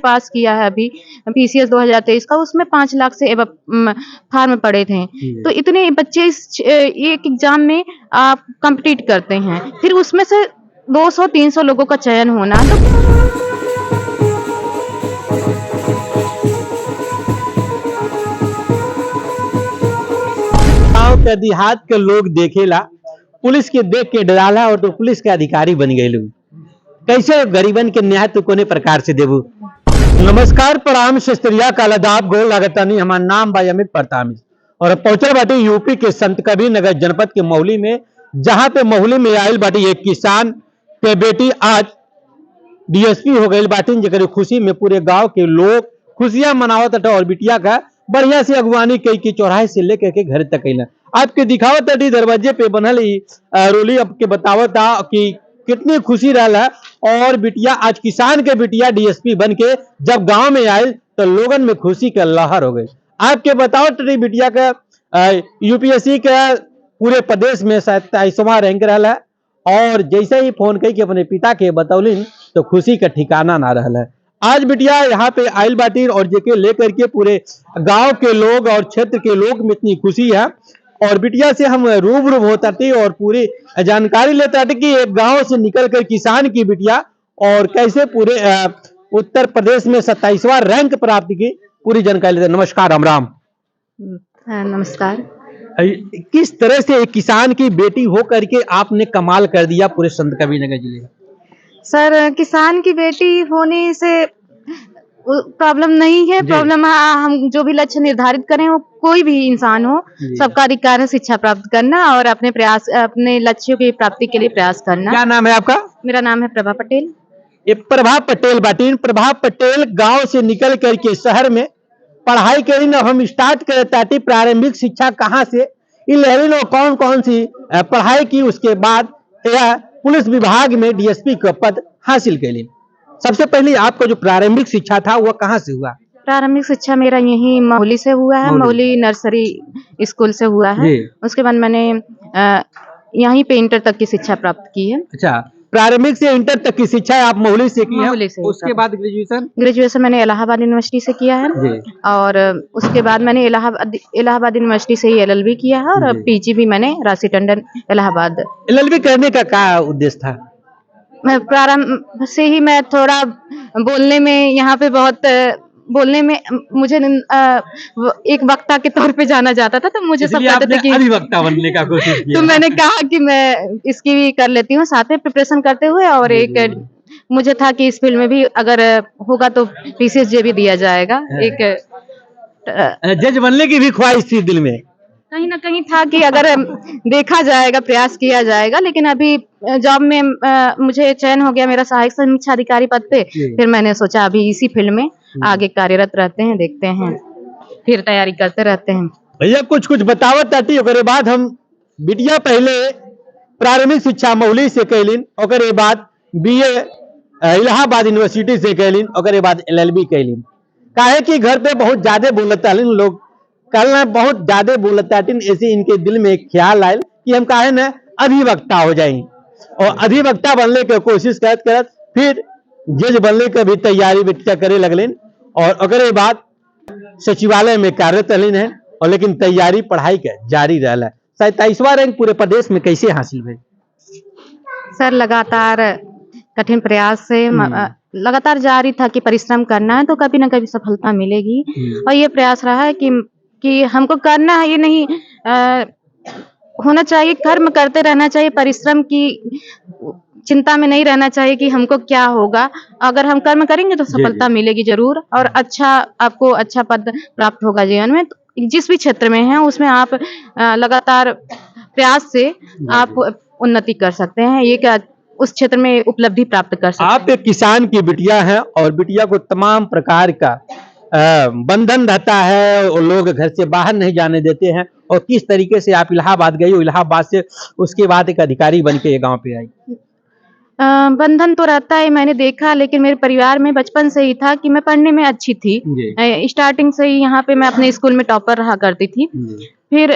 पास किया है अभी पीसीएस 2023 का, उसमें 5 लाख से एबव फॉर्म पड़े थे। तो इतने बच्चे इस एक एग्जाम में कम्पीट करते हैं, फिर उसमें से 200-300 लोगों का चयन होना। तो गाँव के देहात के लोग देखेला पुलिस के देख के डराला और तो पुलिस के अधिकारी बन गए लोग। कैसे गरीबन के न्याय तो कोने प्रकार से देबू। नमस्कार, प्रणाम, शस्त्रिया का आदाब, गोल लागतानी। हमारा नाम भाई अमित प्रतामी और पहुंचल बाटी यूपी के संत कबीर नगर जनपद के मौली में, जहां पे मौली में आयल बाटी एक किसान के बेटी आज डीएसपी हो गई बाटी, जकर खुशी में पूरे गांव के लोग खुशियां मनावत और बिटिया का बढ़िया से अगवानी कई की चौराहे से लेकर के घर तक अला। आपके दिखावत दरवाजे पे बनल रोली आपके बतावत कि कितनी खुशी रहा। और बिटिया आज किसान के बिटिया डीएसपी बन के जब गांव में आये तो लोगन में खुशी का लहर हो गई। आपके बताओ बिटिया का यूपीएससी का पूरे प्रदेश में 27वां रैंक रहा और जैसे ही फोन कई के अपने पिता के बतौलिन तो खुशी का ठिकाना ना रहा है। आज बिटिया यहाँ पे आयल बाटी और जेके लेकर के पूरे गांव के लोग और क्षेत्र के लोग में इतनी खुशी है। और बिटिया से हम रूबरू होता थे और पूरी जानकारी लेता थे कि एक गांव से निकलकर किसान की बिटिया और कैसे पूरे उत्तर प्रदेश में 27वां रैंक प्राप्त की, पूरी जानकारी लेते। नमस्कार, राम राम। नमस्कार। किस तरह से एक किसान की बेटी हो करके आपने कमाल कर दिया पूरे संत कबीर नगर जिले में? सर, किसान की बेटी होने से प्रॉब्लम नहीं है। प्रॉब्लम हम जो भी लक्ष्य निर्धारित करें, वो कोई भी इंसान हो, सबका अधिकार है शिक्षा प्राप्त करना और अपने लक्ष्यों की प्राप्ति के लिए प्रयास करना। क्या नाम है आपका? मेरा नाम है प्रभा पटेल। ये प्रभा पटेल बाटी। प्रभा पटेल गांव से निकल करके शहर में पढ़ाई करी। अब हम स्टार्ट करे ताकि प्रारंभिक शिक्षा कहाँ से कौन कौन सी पढ़ाई की, उसके बाद यह पुलिस विभाग में डीएसपी का पद हासिल करी। सबसे पहले आपका जो प्रारंभिक शिक्षा था वह कहाँ से हुआ? प्रारंभिक शिक्षा मेरा यही मौली से हुआ है, मौली नर्सरी स्कूल से हुआ है। उसके बाद मैंने यहीं पे इंटर तक की शिक्षा प्राप्त की है। अच्छा, प्रारंभिक से इंटर तक की शिक्षा आप मौली से की है? उसके बाद ग्रेजुएशन मैंने इलाहाबाद यूनिवर्सिटी से किया है और उसके बाद मैंने इलाहाबाद यूनिवर्सिटी से ही एलएलबी किया है और पीजी भी मैंने राशि टंडन इलाहाबाद। एलएलबी करने का क्या उद्देश्य था? प्रारंभ से ही मैं थोड़ा बोलने में यहाँ पे बहुत बोलने में मुझे एक वक्ता के तौर पे जाना जाता था, तो मुझे सब कहते थे कि अधिवक्ता बनने का कोशिश किया। तो मैंने कहा कि मैं इसकी भी कर लेती हूँ साथ में प्रिपरेशन करते हुए। और एक मुझे था कि इस फील्ड में भी अगर होगा तो पीसीएस भी दिया जाएगा। एक जज बनने की भी ख्वाहिश थी दिल में? कहीं ना कहीं था कि अगर देखा जाएगा, प्रयास किया जाएगा। लेकिन अभी जॉब में मुझे चयन हो गया मेरा सहायक समीक्षा अधिकारी पद पे। फिर मैंने सोचा अभी इसी फील्ड में आगे कार्यरत रहते हैं, देखते हैं, फिर तैयारी करते रहते हैं। भैया कुछ बतावत ताटी। ओकरे बाद हम बिटिया पहले प्रारंभिक शिक्षा मौली से कैलिन, ओकरे बाद बीए इलाहाबाद यूनिवर्सिटी से कैलिन, ओकरे बाद एलएलबी कैलिन। काहे कि घर पे बहुत ज्यादा बोलता लोग, कल बहुत ज्यादा बोलता, ऐसे इनके दिल में एक ख्याल आयल कि हम काहे न अधिवक्ता हो जाए। और अधिवक्ता बनने की कोशिश करत करत फिर जज बनने की भी तैयारी बिटिया करे लगलिन और ओकरे बाद सचिवालय में कार्यरत रहलिन है। और लेकिन तैयारी पढ़ाई के जारी रहला। 27वां रैंक पूरे प्रदेश में कैसे हासिल हुई? सर, लगातार कठिन प्रयास से लगातार जारी था कि परिश्रम करना है तो कभी ना कभी सफलता मिलेगी। और ये प्रयास रहा है कि हमको करना है, ये नहीं होना चाहिए, कर्म करते रहना चाहिए, परिश्रम की चिंता में नहीं रहना चाहिए कि हमको क्या होगा। अगर हम कर्म करेंगे तो सफलता मिलेगी जरूर और आपको अच्छा पद प्राप्त होगा जीवन में। तो जिस भी क्षेत्र में है उसमें आप लगातार प्रयास से आप उन्नति कर सकते हैं, ये उस क्षेत्र में उपलब्धि प्राप्त कर सकते हैं। आप एक किसान की बिटिया है और बिटिया को तमाम प्रकार का बंधन रहता है और लोग घर से बाहर नहीं जाने देते हैं। और किस तरीके से आप इलाहाबाद गई हो, इलाहाबाद से उसके बाद एक अधिकारी बन के गाँव पे आई? बंधन तो रहता है, मैंने देखा, लेकिन मेरे परिवार में बचपन से ही था कि मैं पढ़ने में अच्छी थी। स्टार्टिंग से ही यहाँ पे मैं अपने स्कूल में टॉपर रहा करती थी। फिर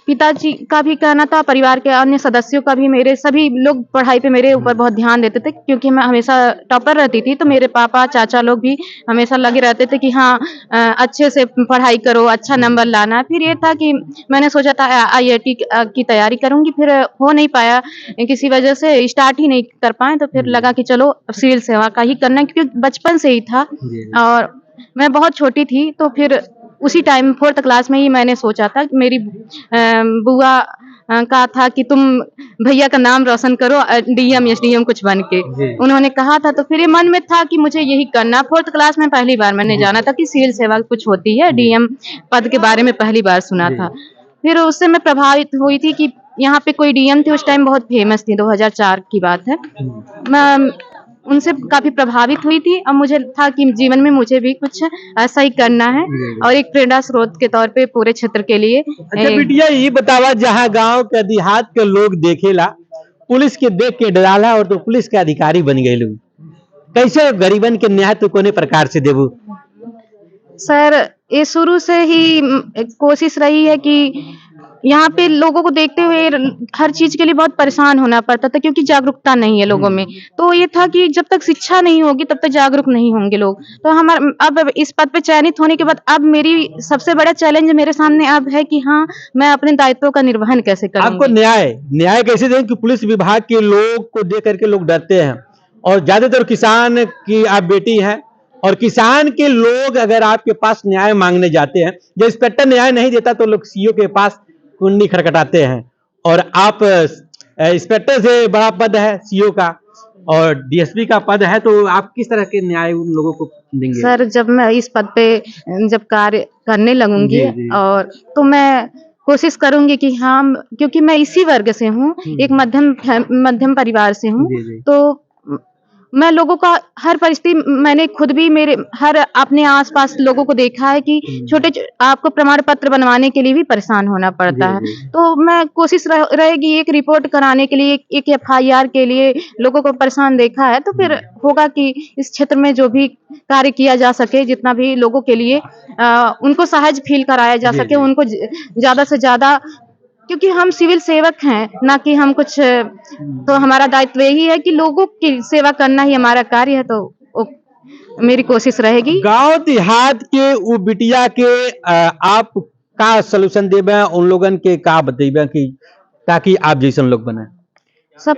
पिताजी का भी कहना था, परिवार के अन्य सदस्यों का भी, मेरे सभी लोग पढ़ाई पे मेरे ऊपर बहुत ध्यान देते थे क्योंकि मैं हमेशा टॉपर रहती थी, तो मेरे पापा, चाचा लोग भी हमेशा लगे रहते थे कि हाँ अच्छे से पढ़ाई करो, अच्छा नंबर लाना है। फिर ये था कि मैंने सोचा था आईआईटी की तैयारी करूँगी, फिर हो नहीं पाया, किसी वजह से स्टार्ट ही नहीं कर पाए, तो फिर लगा कि चलो अब सिविल सेवा का ही करना है क्योंकि बचपन से ही था और मैं बहुत छोटी थी, तो फिर उसी टाइम 4th क्लास में ही मैंने सोचा था कि मेरी बुआ का था कि तुम भैया का नाम रोशन करो डीएम एसडीएम कुछ बन के, उन्होंने कहा था, तो फिर ये मन में था कि मुझे यही करना। 4th क्लास में पहली बार मैंने जाना था कि सिविल सेवा कुछ होती है, डीएम पद के बारे में पहली बार सुना था। फिर उससे मैं प्रभावित हुई थी कि यहाँ पे कोई डीएम थे, उस टाइम बहुत फेमस थी, 2004 की बात है। मैं उनसे काफी प्रभावित हुई थी और मुझे था कि जीवन में मुझे भी कुछ ऐसा ही करना है और एक प्रेरणा स्रोत के तौर पे पूरे क्षेत्र के लिए। अच्छा बिटिया, ये बतावा, जहाँ गांव के देहात के लोग देखेला पुलिस के देख के डराला और तो पुलिस के अधिकारी बन गए लोग, कैसे गरीबन के न्याय तो कोने प्रकार से देबू? सर, ये शुरू से ही कोशिश रही है कि यहाँ पे लोगों को देखते हुए हर चीज के लिए बहुत परेशान होना पड़ता था क्योंकि जागरूकता नहीं है लोगों में। तो ये था कि जब तक शिक्षा नहीं होगी तब तक जागरूक नहीं होंगे लोग। तो हमारा अब इस पद पे चयनित होने के बाद अब मेरी सबसे बड़ा चैलेंज मेरे सामने अब है कि हाँ, मैं अपने दायित्वों का निर्वहन कैसे आपको करूंगी। न्याय कैसे दें कि पुलिस विभाग के लोग को देख करके लोग डरते हैं और ज्यादातर किसान की आप बेटी हैं और किसान के लोग अगर आपके पास न्याय मांगने जाते हैं, जब इंस्पेक्टर न्याय नहीं देता तो लोग सीओ के पास कुंडी खटखटाते हैं और आप इंस्पेक्टर से बड़ा पद है सीओ का और डीएसपी का पद है, तो आप किस तरह के न्याय उन लोगों को देंगे? सर, जब मैं इस पद पे जब कार्य करने लगूंगी जी। और तो मैं कोशिश करूंगी कि हाँ, क्योंकि मैं इसी वर्ग से हूँ, एक मध्यम परिवार से हूँ, जी। तो मैं लोगों का हर परिस्थिति, मैंने खुद भी मेरे हर अपने आसपास लोगों को देखा है कि आपको प्रमाण पत्र बनवाने के लिए भी परेशान होना पड़ता है। तो मैं कोशिश रहेगी एक रिपोर्ट कराने के लिए, एक एफआईआर के लिए लोगों को परेशान देखा है, तो फिर होगा कि इस क्षेत्र में जो भी कार्य किया जा सके, जितना भी लोगों के लिए उनको सहज फील कराया जा सके, उनको ज्यादा से ज्यादा, क्योंकि हम सिविल सेवक हैं, ना कि हम कुछ, तो हमारा दायित्व यही है कि लोगों की सेवा करना ही हमारा कार्य है, तो मेरी कोशिश रहेगी। गांव देहात के वो बिटिया के आप का सलूशन देबे उन लोगन के का बतेबे कि ताकि आप जैसन लोग बने? सब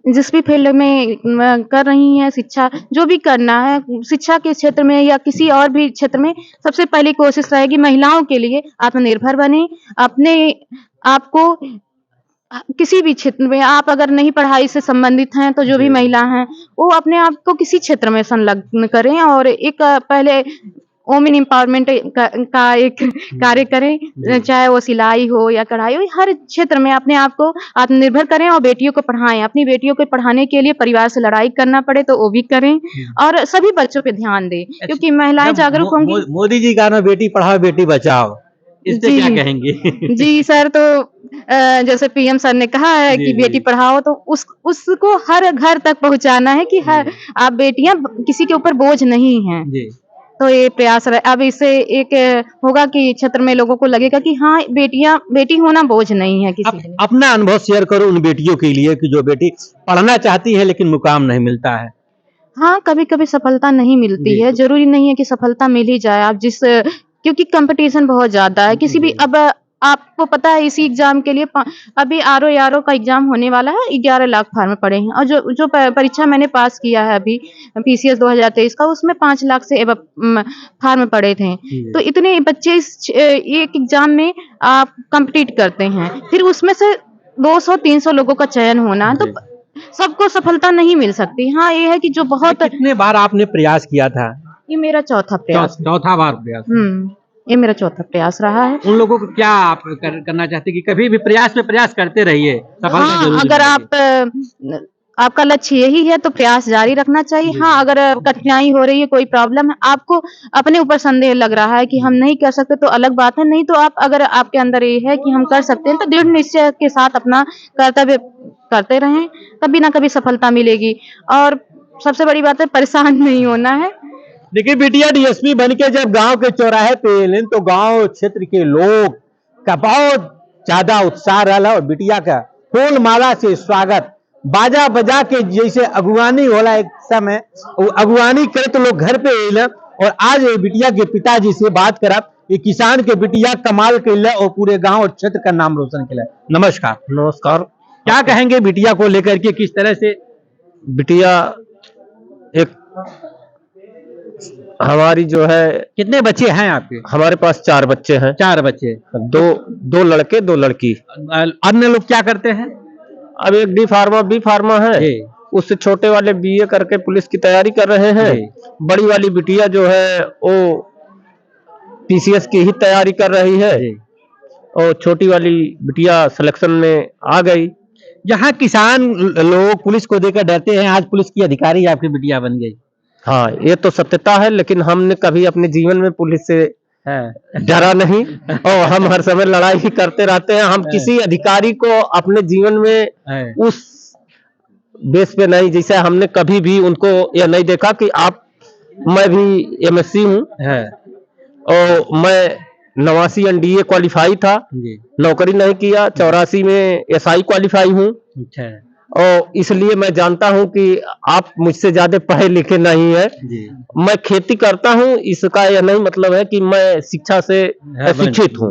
जिस भी फील्ड में कर रही हैं, शिक्षा जो भी करना है, शिक्षा के क्षेत्र में या किसी और भी क्षेत्र में, सबसे पहली कोशिश रहेगी महिलाओं के लिए आत्मनिर्भर बने। अपने आपको किसी भी क्षेत्र में, आप अगर नहीं पढ़ाई से संबंधित हैं, तो जो भी महिला हैं वो अपने आप को किसी क्षेत्र में संलग्न करें और एक पहले वोमेन एम्पावरमेंट का एक कार्य करें, चाहे वो सिलाई हो या कढ़ाई हो, हर क्षेत्र में अपने आप को आत्मनिर्भर करें और बेटियों को पढ़ाएं। अपनी बेटियों को पढ़ाने के लिए परिवार से लड़ाई करना पड़े तो वो भी करें और सभी बच्चों पे ध्यान दें, क्योंकि महिलाएं जागरूक होंगी। मोदी जी का ना बेटी पढ़ाओ बेटी बचाओ, इस पे क्या कहेंगे? जी सर, तो जैसे पीएम सर ने कहा है कि बेटी पढ़ाओ, तो उसको हर घर तक पहुंचाना है कि हर आप बेटियां किसी के ऊपर बोझ नहीं हैं। तो ये प्रयास अब इससे एक होगा कि क्षेत्र में लोगों को लगेगा कि हाँ, बेटी होना बोझ नहीं है किसी के लिए। अपना अनुभव शेयर करो उन बेटियों के लिए कि जो बेटी पढ़ना चाहती है लेकिन मुकाम नहीं मिलता है। हाँ, कभी कभी सफलता नहीं मिलती है, जरूरी नहीं है कि सफलता मिल ही जाए। आप क्योंकि कंपटीशन बहुत ज्यादा है किसी भी, अब आपको पता है इसी एग्जाम के लिए अभी आरओ का एग्जाम होने वाला है, 11 लाख फार्म पड़े हैं और जो परीक्षा मैंने पास किया है अभी पीसीएस 2023 का, उसमें 5 लाख से फार्म पड़े थे। तो इतने बच्चे एक एग्जाम में आप कम्पीट करते हैं, फिर उसमें से 200-300 लोगों का चयन होना, तो सबको सफलता नहीं मिल सकती। हाँ, ये है कि जो बहुत, कितने बार आपने प्रयास किया था? ये मेरा चौथा प्रयास। चौथा बार प्रयास। ये मेरा चौथा प्रयास रहा है। उन लोगों को क्या आप करना चाहते कि कभी भी प्रयास पे प्रयास करते रहिए, सफलता जरूर अगर आपका लक्ष्य यही है तो प्रयास जारी रखना चाहिए। हाँ, अगर कठिनाई हो रही है, कोई प्रॉब्लम है, आपको अपने ऊपर संदेह लग रहा है कि हम नहीं कर सकते, तो अलग बात है। नहीं तो आप, अगर आपके अंदर ये है कि हम कर सकते हैं, तो दृढ़ निश्चय के साथ अपना कर्तव्य करते रहें, कभी ना कभी सफलता मिलेगी। और सबसे बड़ी बात है, परेशान नहीं होना है। देखिए बिटिया, डीएसपी बन के जब गांव के चौराहे पे एलेन तो गांव क्षेत्र के लोग का बहुत ज्यादा उत्साह रहा और बिटिया का फूल माला से स्वागत बाजा बजा के जैसे अगुवानी होला एक समय वो अगुवानी करे तो लोग घर पे अल और आज ये बिटिया के पिताजी से बात करा ये किसान के बिटिया कमाल कैला और पूरे गांव और क्षेत्र का नाम रोशन किया। नमस्कार। नमस्कार। क्या कहेंगे बिटिया को लेकर के, किस तरह से? बिटिया एक हमारी जो है, कितने बच्चे हैं आपके? हमारे पास 4 बच्चे हैं। 4 बच्चे, दो लड़के 2 लड़की। अन्य लोग क्या करते हैं? अब एक बी फार्मा है, उससे छोटे वाले बीए करके पुलिस की तैयारी कर रहे हैं। बड़ी वाली बिटिया जो है वो पीसीएस की ही तैयारी कर रही है और छोटी वाली बिटिया सिलेक्शन में आ गई। यहाँ किसान लोग पुलिस को देखकर डरते हैं, आज पुलिस की अधिकारी आपकी बिटिया बन गई। हाँ, ये तो सत्यता है, लेकिन हमने कभी अपने जीवन में पुलिस से डरा नहीं और हम हर समय लड़ाई ही करते रहते हैं। हम किसी अधिकारी को अपने जीवन में उस बेस पे नहीं, जैसे हमने कभी भी उनको यह नहीं देखा कि मैं भी एमएससी हूँ और मैं 89 एनडीए क्वालिफाई था, नौकरी नहीं किया। 84 में एसआई क्वालिफाई हूँ और इसलिए मैं जानता हूं कि आप मुझसे ज्यादा पढ़े लिखे नहीं है। मैं खेती करता हूं, इसका यह नहीं मतलब है कि मैं शिक्षा से अशिक्षित हूं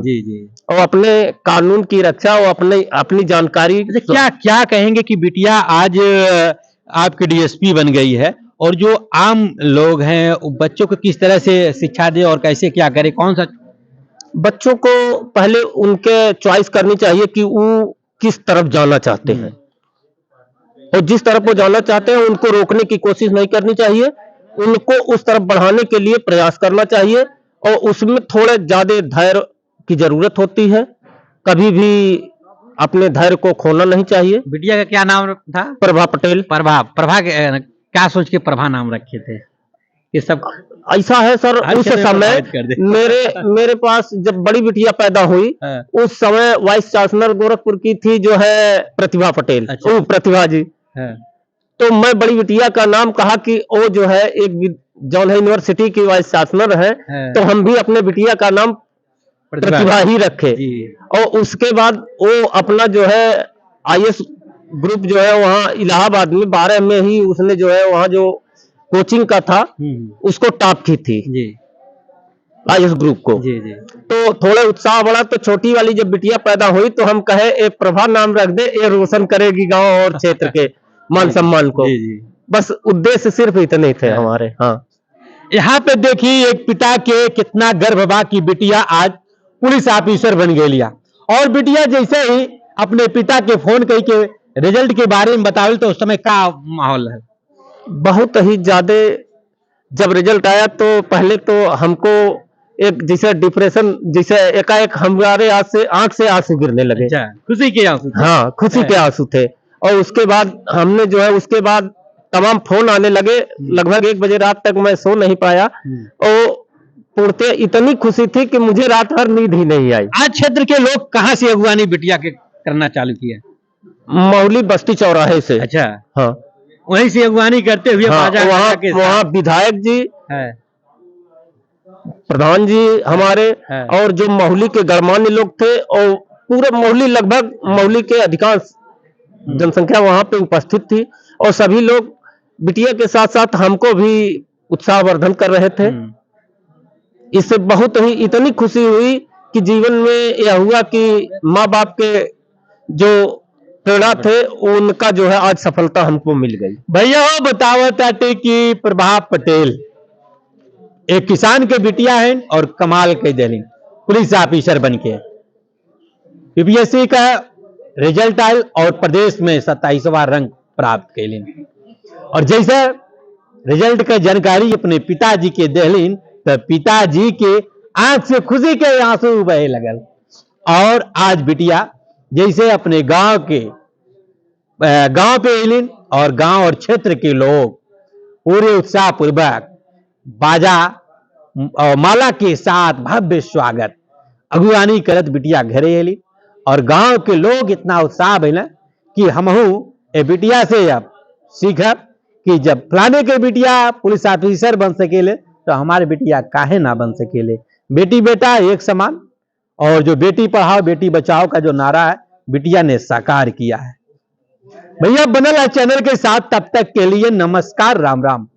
और अपने कानून की रक्षा और अपनी जानकारी। क्या क्या कहेंगे कि बिटिया आज आपके डीएसपी बन गई है और जो आम लोग हैं बच्चों को किस तरह से शिक्षा दे और कैसे क्या करे? कौन सा बच्चों को पहले उनके चॉइस करनी चाहिए कि वो किस तरफ जाना चाहते हैं और जिस तरफ वो जाना चाहते हैं उनको रोकने की कोशिश नहीं करनी चाहिए, उनको उस तरफ बढ़ाने के लिए प्रयास करना चाहिए और उसमें थोड़े ज्यादा धैर्य की जरूरत होती है। कभी भी अपने धैर्य को खोना नहीं चाहिए। बिटिया का क्या नाम था? प्रभा पटेल। प्रभा क्या सोच के प्रभा नाम रखे थे? ये सब ऐसा है सर, उस समय मेरे पास जब बड़ी बिटिया पैदा हुई उस समय वाइस चांसलर गोरखपुर की थी जो है प्रतिभा पटेल। अच्छा। प्रतिभा जी। तो मैं बड़ी बिटिया का नाम कहा कि वो जो है एक जौन है यूनिवर्सिटी की वाइस चांसलर है, तो हम भी अपने बिटिया का नाम प्रतिभा ही रखे। और उसके बाद वो अपना जो है आईएएस ग्रुप जो है वहाँ इलाहाबाद में 12 में ही उसने जो है वहाँ जो कोचिंग का था उसको टॉप की थी आईएएस ग्रुप को। तो थोड़ा उत्साह बढ़ा, तो छोटी वाली जब बिटिया पैदा हुई तो हम कहे ए प्रभा नाम रख दे, ये रोशन करेगी गांव और क्षेत्र के मान सम्मान को। बस उद्देश्य सिर्फ इतने थे हमारे। हाँ, यहाँ पे देखिए एक पिता के कितना गर्व बा की बिटिया आज पुलिस ऑफिसर बन गई लिया और बिटिया जैसे ही अपने पिता के फोन कही के रिजल्ट के बारे में बतावल तो उस समय का माहौल है? बहुत ही ज्यादा। जब रिजल्ट आया तो पहले तो हमको एक जैसे डिप्रेशन, जैसे एकाएक हमारे आंख से आंसू गिरने लगे। अच्छा, खुशी के आंसू? हाँ, खुशी के आंसू थे। और उसके बाद हमने जो है उसके बाद तमाम फोन आने लगे। लगभग 1 बजे रात तक मैं सो नहीं पाया और पूर्णतः इतनी खुशी थी कि मुझे रात भर नींद ही नहीं आई। आज क्षेत्र के लोग कहाँ से अगुवानी बिटिया के करना चालू किया? मौली बस्ती चौराहे से। अच्छा। हाँ, वहीं से अगुवानी करते हुए वहाँ विधायक जी है, प्रधान जी हमारे और जो मौली के गणमान्य लोग थे और पूरे मौली, लगभग मौली के अधिकांश जनसंख्या वहां पे उपस्थित थी और सभी लोग बिटिया के साथ साथ हमको भी उत्साहवर्धन कर रहे थे। इससे बहुत ही इतनी खुशी हुई कि जीवन में यह हुआ कि माँ बाप के जो प्रेरणा थे उनका जो है आज सफलता हमको मिल गई। भैया बताओ ताटे कि प्रभा पटेल एक किसान के बिटिया है और कमाल के दिली पुलिस ऑफिसर बन के यूपीएससी का रिजल्ट आयल और प्रदेश में 27वां रैंक प्राप्त कैलिन और जैसे रिजल्ट के जानकारी अपने पिताजी के देलिन तो पिताजी के आंख से खुशी के आंसू बहे लगल और आज बिटिया जैसे अपने गांव पे एलिन और गांव और क्षेत्र के लोग पूरे उत्साह पूर्वक बाजा और माला के साथ भव्य स्वागत अगुवानी करत बिटिया घरे एली और गांव के लोग इतना उत्साह भइल कि हमहू ए बिटिया से अब सीखब कि जब फलाने के बिटिया पुलिस ऑफिसर बन सकेले तो हमारे बिटिया काहे ना बन सकेले। बेटी बेटा एक समान और जो बेटी पढ़ाओ बेटी बचाओ का जो नारा है बिटिया ने साकार किया है। भैया बनल है चैनल के साथ, तब तक के लिए नमस्कार, राम राम।